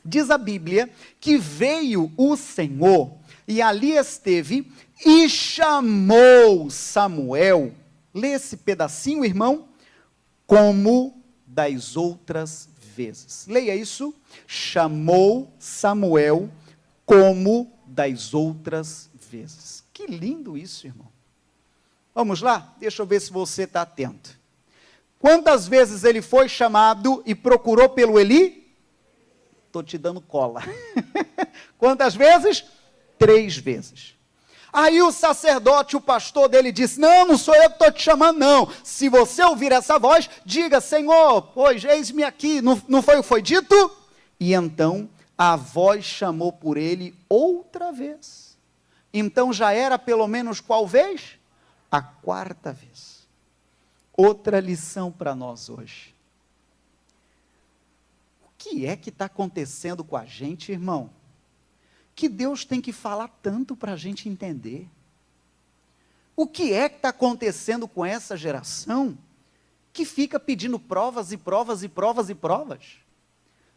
diz a Bíblia que veio o Senhor e ali esteve e chamou Samuel. Lê esse pedacinho, irmão, como das outras vezes. Leia isso. Chamou Samuel como das outras vezes. Que lindo isso, irmão. Vamos lá? Deixa eu ver se você está atento. Quantas vezes ele foi chamado e procurou pelo Eli? Estou te dando cola. Quantas vezes? 3 vezes. Aí o sacerdote, o pastor dele disse, não sou eu que estou te chamando, não. Se você ouvir essa voz, diga, Senhor, pois eis-me aqui. Não foi o que foi dito? E então a voz chamou por ele outra vez. Então já era pelo menos qual vez? A quarta vez. Outra lição para nós hoje. O que é que está acontecendo com a gente, irmão? Que Deus tem que falar tanto para a gente entender? O que é que está acontecendo com essa geração que fica pedindo provas e provas e provas e provas?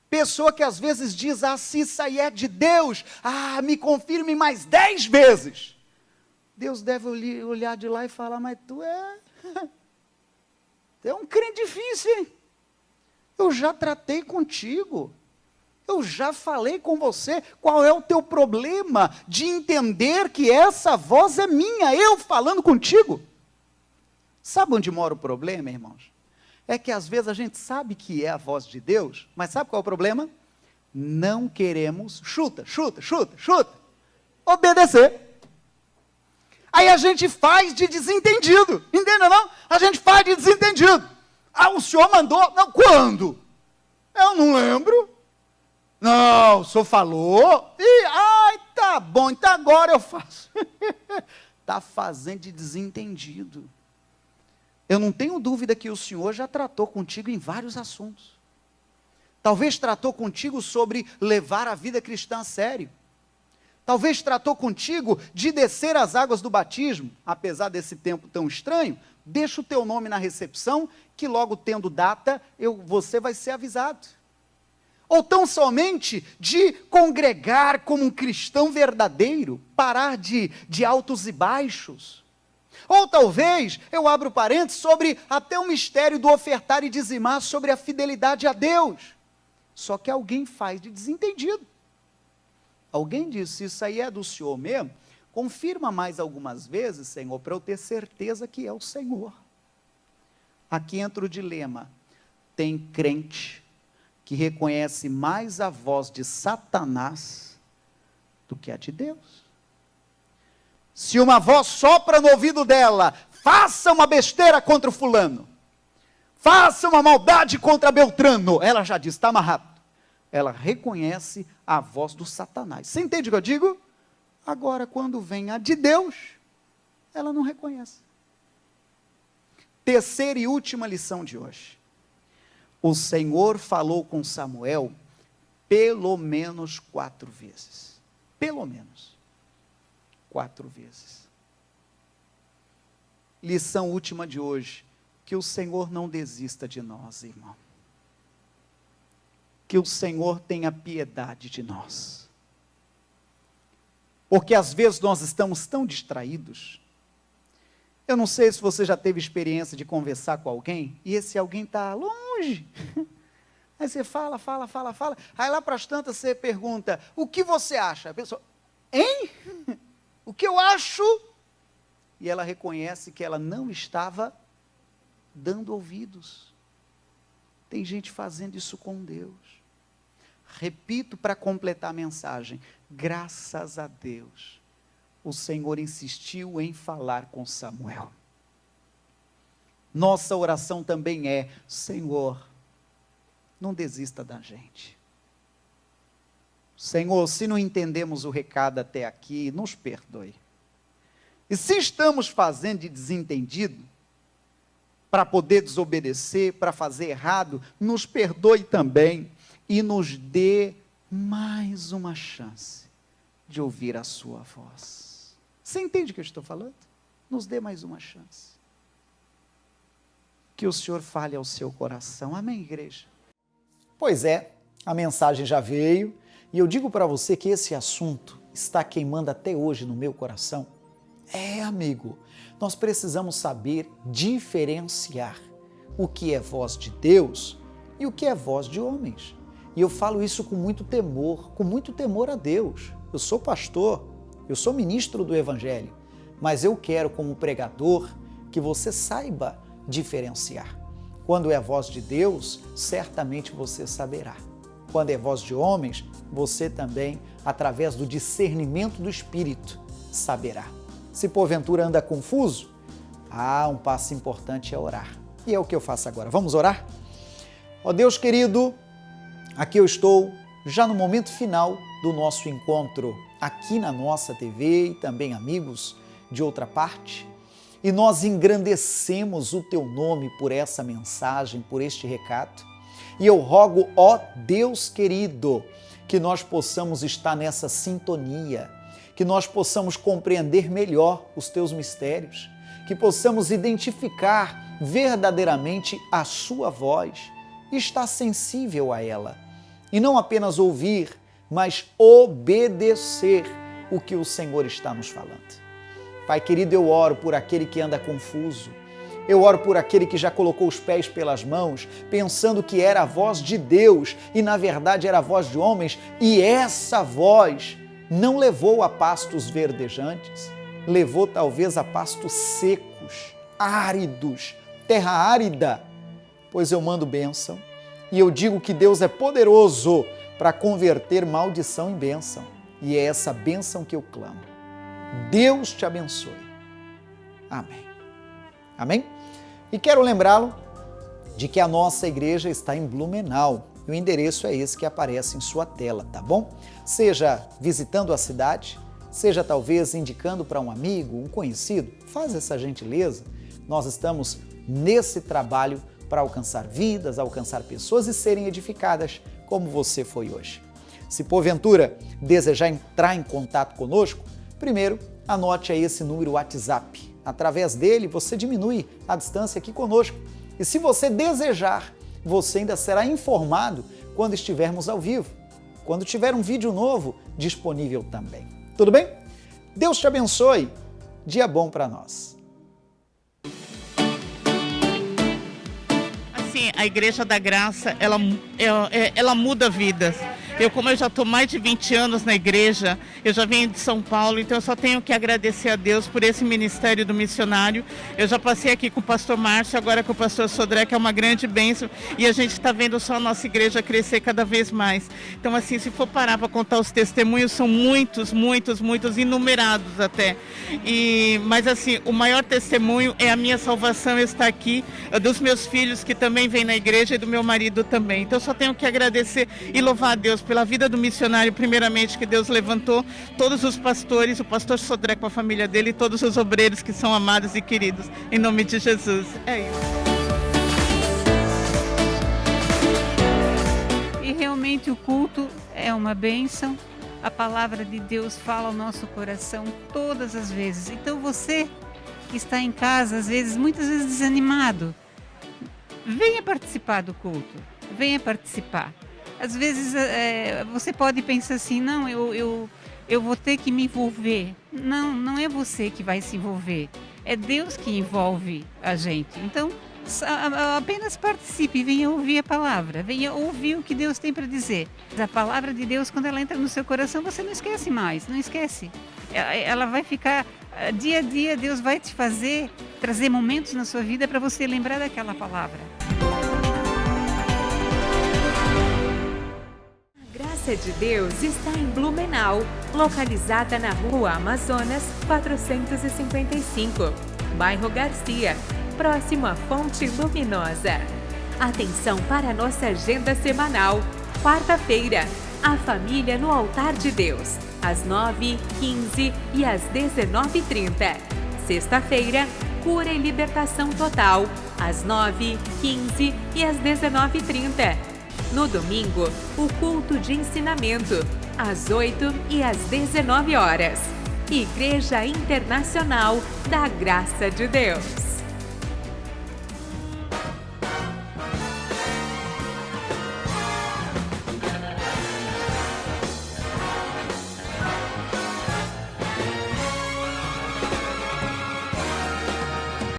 Pessoa que às vezes diz, se isso aí é de Deus, me confirme mais 10 vezes. Deus deve olhar de lá e falar, mas tu é um crente difícil, hein? Eu já tratei contigo. Eu já falei com você, qual é o teu problema de entender que essa voz é minha, eu falando contigo? Sabe onde mora o problema, irmãos? É que às vezes a gente sabe que é a voz de Deus, mas sabe qual é o problema? Não queremos, chuta, obedecer. Aí a gente faz de desentendido, entende não? A gente faz de desentendido. O senhor mandou, não, quando? Eu não lembro. Não, o senhor falou, tá bom, então agora eu faço. Está fazendo de desentendido. Eu não tenho dúvida que o Senhor já tratou contigo em vários assuntos. Talvez tratou contigo sobre levar a vida cristã a sério. Talvez tratou contigo de descer as águas do batismo, apesar desse tempo tão estranho. Deixa o teu nome na recepção, que logo tendo data, você vai ser avisado. Ou tão somente de congregar como um cristão verdadeiro, parar de altos e baixos. Ou talvez, eu abro parênteses, sobre até o mistério do ofertar e dizimar, sobre a fidelidade a Deus. Só que alguém faz de desentendido. Alguém disse, isso aí é do Senhor mesmo? Confirma mais algumas vezes, Senhor, para eu ter certeza que é o Senhor. Aqui entra o dilema. Tem crente que reconhece mais a voz de Satanás do que a de Deus. Se uma voz sopra no ouvido dela, faça uma besteira contra o fulano, faça uma maldade contra Beltrano, ela já diz, está amarrado. Ela reconhece a voz do Satanás. Você entende o que eu digo? Agora, quando vem a de Deus, ela não reconhece. Terceira e última lição de hoje. O Senhor falou com Samuel pelo menos 4 vezes. Pelo menos 4 vezes. Lição última de hoje. Que o Senhor não desista de nós, irmão. Que o Senhor tenha piedade de nós. Porque às vezes nós estamos tão distraídos. Eu não sei se você já teve experiência de conversar com alguém, e esse alguém está longe. Aí você fala. Aí lá para as tantas você pergunta, o que você acha? A pessoa, hein? O que eu acho? E ela reconhece que ela não estava dando ouvidos. Tem gente fazendo isso com Deus. Repito para completar a mensagem, graças a Deus, o Senhor insistiu em falar com Samuel. Nossa oração também é, Senhor, não desista da gente. Senhor, se não entendemos o recado até aqui, nos perdoe. E se estamos fazendo de desentendido, para poder desobedecer, para fazer errado, nos perdoe também e nos dê mais uma chance de ouvir a sua voz. Você entende o que eu estou falando? Nos dê mais uma chance. Que o Senhor fale ao seu coração. Amém, igreja?
Pois é, a mensagem já veio e eu digo para você que esse assunto está queimando até hoje no meu coração. Amigo, nós precisamos saber diferenciar o que é voz de Deus e o que é voz de homens. E eu falo isso com muito temor a Deus. Eu sou pastor, eu sou ministro do Evangelho, mas eu quero, como pregador, que você saiba diferenciar. Quando é a voz de Deus, certamente você saberá. Quando é voz de homens, você também, através do discernimento do Espírito, saberá. Se porventura anda confuso, um passo importante é orar. E é o que eu faço agora. Vamos orar? Ó Deus querido, aqui eu estou
já no momento final do nosso encontro aqui na nossa TV e também amigos de outra parte. E nós engrandecemos o teu nome por essa mensagem, por este recado. E eu rogo, ó Deus querido, que nós possamos estar nessa sintonia, que nós possamos compreender melhor os teus mistérios, que possamos identificar verdadeiramente a sua voz e estar sensível a ela. E não apenas ouvir, mas obedecer o que o Senhor está nos falando. Pai querido, eu oro por aquele que anda confuso. Eu oro por aquele que já colocou os pés pelas mãos, pensando que era a voz de Deus e na verdade era a voz de homens, e essa voz não levou a pastos verdejantes, levou talvez a pastos secos, áridos, terra árida. Pois eu mando bênção e eu digo que Deus é poderoso para converter maldição em bênção, e é essa bênção que eu clamo. Deus te abençoe. Amém. Amém? E quero lembrá-lo de que a nossa igreja está em Blumenau. E o endereço é esse que aparece em sua tela, tá bom? Seja visitando a cidade, seja talvez indicando para um amigo, um conhecido, faz essa gentileza. Nós estamos nesse trabalho para alcançar vidas, alcançar pessoas e serem edificadas como você foi hoje. Se porventura desejar entrar em contato conosco, primeiro anote aí esse número WhatsApp. Através dele você diminui a distância aqui conosco. E se você desejar, você ainda será informado quando estivermos ao vivo, quando tiver um vídeo novo disponível também. Tudo bem? Deus te abençoe. Dia bom para nós.
Assim, a Igreja da Graça, ela muda vidas. Como eu já estou mais de 20 anos na igreja, eu já venho de São Paulo, então eu só tenho que agradecer a Deus por esse ministério do missionário. Eu já passei aqui com o pastor Márcio, agora com o pastor Sodré, que é uma grande bênção, e a gente está vendo só a nossa igreja crescer cada vez mais. Então, assim, se for parar para contar os testemunhos, são muitos, inumerados até. Mas, assim, o maior testemunho é a minha salvação estar aqui, dos meus filhos que também vêm na igreja e do meu marido também. Então, eu só tenho que agradecer e louvar a Deus pela vida do missionário, primeiramente, que Deus levantou todos os pastores, o pastor Sodré com a família dele e todos os obreiros que são amados e queridos, em nome de Jesus. É isso.
E realmente o culto é uma bênção, a palavra de Deus fala ao nosso coração todas as vezes. Então você que está em casa, muitas vezes desanimado, venha participar do culto, venha participar. Às vezes você pode pensar assim, não, eu vou ter que me envolver. Não é você que vai se envolver, é Deus que envolve a gente. Então, apenas participe, venha ouvir a palavra, venha ouvir o que Deus tem para dizer. A palavra de Deus, quando ela entra no seu coração, você não esquece mais, não esquece. Ela vai ficar, dia a dia, Deus vai te trazer momentos na sua vida para você lembrar daquela palavra.
A Graça de Deus está em Blumenau, localizada na Rua Amazonas 455, bairro Garcia, próximo à Fonte Luminosa. Atenção para a nossa agenda semanal. Quarta-feira, a família no altar de Deus, às 9h15 e às 19h30. Sexta-feira, cura e libertação total, às 9h15 e às 19h30. No domingo, o culto de ensinamento, às 8h e às 19h. Igreja Internacional da Graça de Deus.